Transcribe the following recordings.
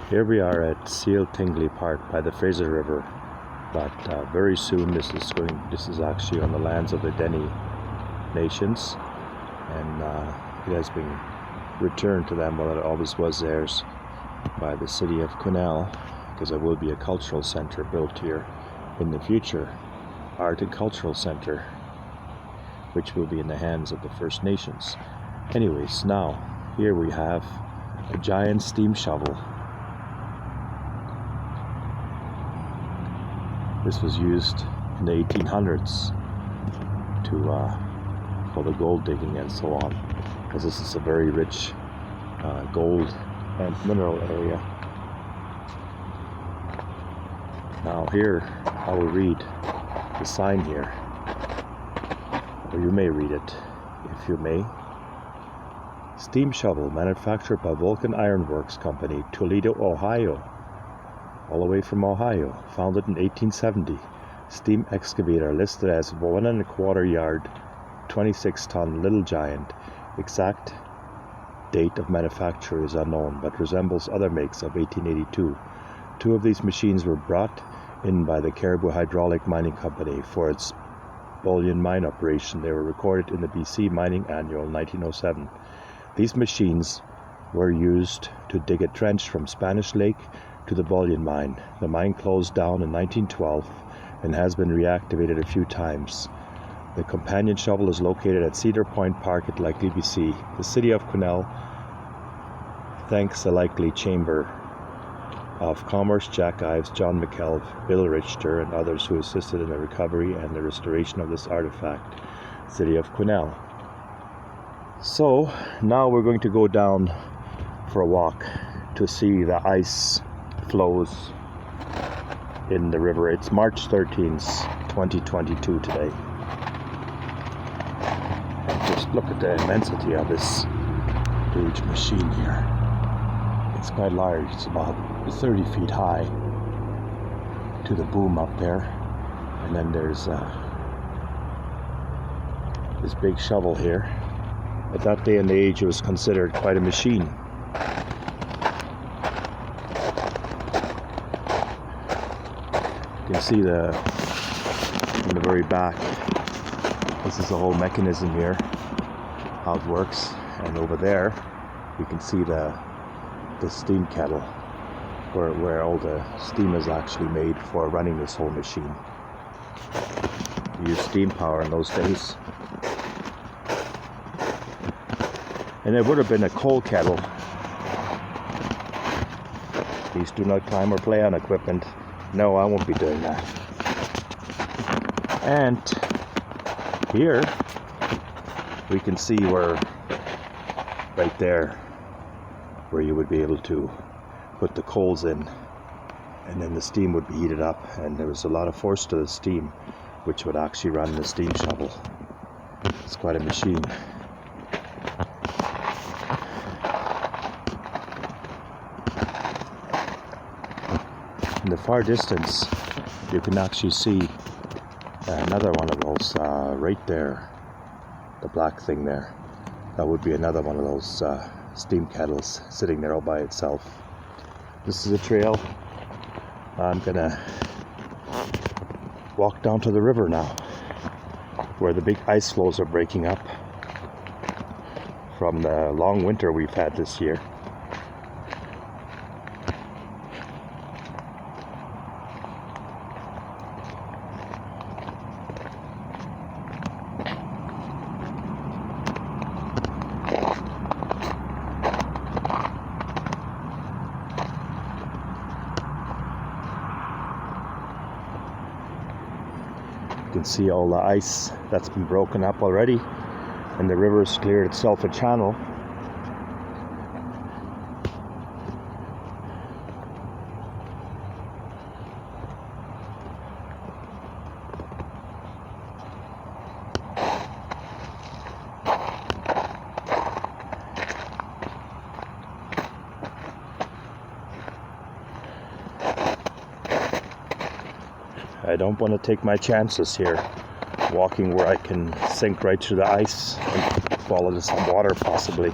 Here we are at Seal Tingley Park by the Fraser River, but very soon this is actually on the lands of the Dene nations, and it has been returned to them, while it always was theirs, by the city of Quesnel, because there will be a cultural centre built here in the future, art and cultural centre, which will be in the hands of the First Nations. Anyways, now here we have a giant steam shovel. This was used in the 1800s for the gold digging and so on, because this is a very rich gold and mineral area. Now here I will read the sign here, or you may read it if you may. Steam shovel manufactured by Vulcan Iron Works Company, Toledo, Ohio. All the way from Ohio, founded in 1870. Steam excavator listed as 1¼ yard, 26-ton Little Giant. Exact date of manufacture is unknown, but resembles other makes of 1882. Two of these machines were brought in by the Caribou Hydraulic Mining Company for its bullion mine operation. They were recorded in the BC Mining Annual 1907. These machines were used to dig a trench from Spanish Lake to the bullion mine. The mine closed down in 1912 and has been reactivated a few times. The companion shovel is located at Cedar Point Park at Likely, BC. The city of Quesnel thanks the Likely Chamber of Commerce, Jack Ives, John McKelve, Bill Richter, and others who assisted in the recovery and the restoration of this artifact. City of Quesnel. So now we're going to go down for a walk to see the ice flows in the river. It's March 13th, 2022 today. And just look at the immensity of this huge machine here. It's quite large. It's about 30 feet high to the boom up there. And then there's this big shovel here. At that day and age, it was considered quite a machine. You can see in the very back, this is the whole mechanism here, how it works. And over there, you can see the steam kettle, where all the steam is actually made for running this whole machine. You use steam power in those days. And it would have been a coal kettle. Please do not climb or play on equipment. No, I won't be doing that. And here we can see where, right there, where you would be able to put the coals in, and then the steam would be heated up, and there was a lot of force to the steam, which would actually run the steam shovel. It's quite a machine. In the far distance, you can actually see another one of those right there, the black thing there. That would be another one of those steam kettles sitting there all by itself. This is a trail. I'm gonna walk down to the river now, where the big ice floes are breaking up from the long winter we've had this year. You can see all the ice that's been broken up already, and the river has cleared itself a channel. I don't want to take my chances here, walking where I can sink right through the ice and fall into some water possibly.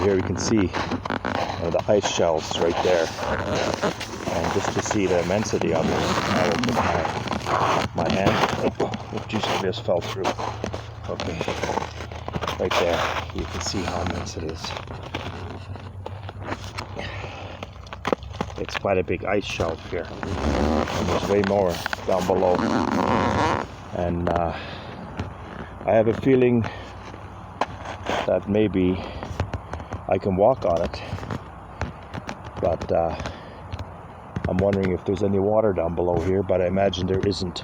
here we can see the ice shelves right there. And just to see the immensity of it, I will put my hand. Oh, geez, I just fell through. Okay, right there, you can see how immense it is. It's quite a big ice shelf here. And there's way more down below. And I have a feeling that maybe I can walk on it, but I'm wondering if there's any water down below here, but I imagine there isn't.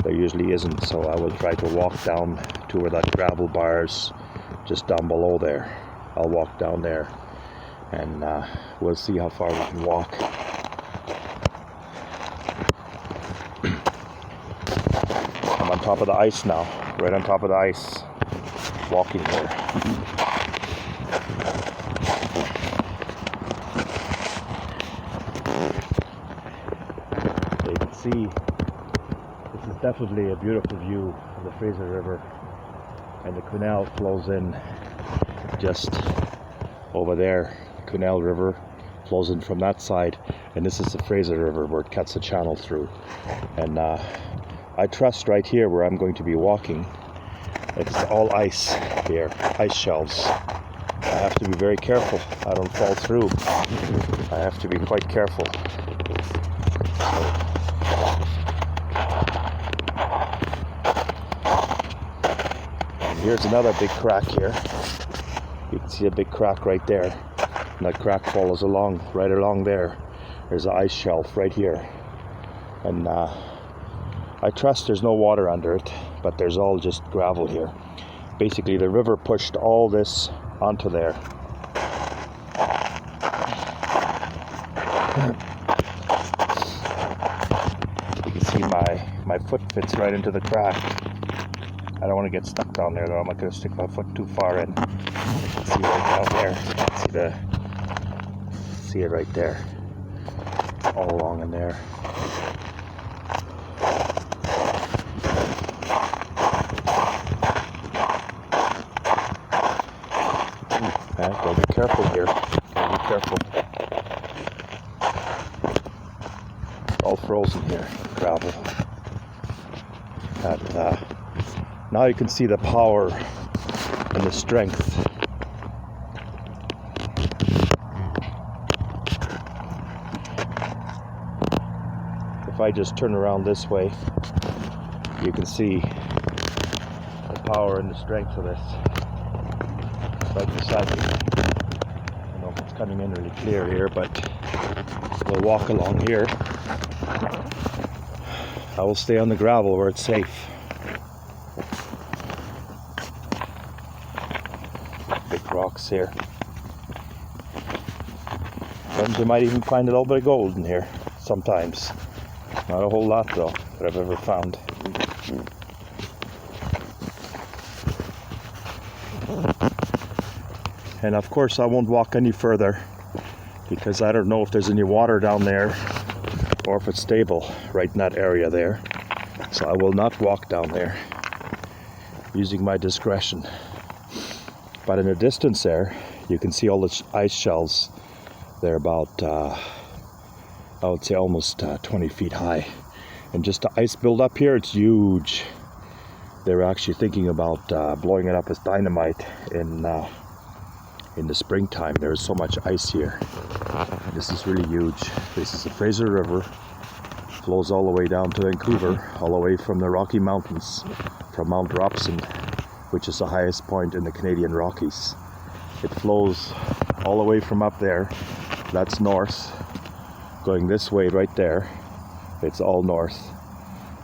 There usually isn't, so I will try to walk down to where that gravel bar is, just down below there. I'll walk down there, and we'll see how far we can walk. I'm on top of the ice now, right on top of the ice, walking here. So you can see this is definitely a beautiful view of the Fraser River, and the Quesnel flows in just over there. The Quesnel River flows in from that side, and this is the Fraser River where it cuts a channel through. And I trust right here where I'm going to be walking, it's all ice here, ice shelves. I have to be very careful I don't fall through. I have to be quite careful. And here's another big crack here. You can see a big crack right there. And that crack follows along, right along there. There's an ice shelf right here. And I trust there's no water under it, but there's all just gravel here. Basically, the river pushed all this onto there. You can see my foot fits right into the crack. I don't want to get stuck down there though. I'm not going to stick my foot too far in. See right down there. See it right there. All along in there. Gotta be careful here. Gotta be careful. It's all frozen here, gravel. And now you can see the power and the strength. If I just turn around this way, you can see the power and the strength of this. Right beside me. I don't know if it's coming in really clear here, but we'll walk along here. I will stay on the gravel where it's safe. Big rocks here. Sometimes you might even find a little bit of gold in here. Sometimes. Not a whole lot though, that I've ever found. And of course I won't walk any further because I don't know if there's any water down there or if it's stable right in that area there. So I will not walk down there, using my discretion. But in the distance there, you can see all the ice shelves. They're about, I would say almost 20 feet high. And just the ice buildup here, it's huge. They were actually thinking about blowing it up as dynamite in the springtime. There is so much ice here. This is really huge. This is the Fraser River. Flows all the way down to Vancouver, all the way from the Rocky Mountains, from Mount Robson, which is the highest point in the Canadian Rockies. It flows all the way from up there. That's north. Going this way right there, it's all north.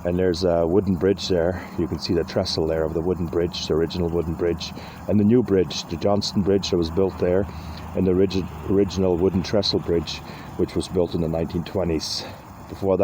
And there's a wooden bridge there. You can see the trestle there of the wooden bridge, the original wooden bridge. And the new bridge, the Johnston Bridge that was built there, and the original wooden trestle bridge, which was built in the 1920s. Before that,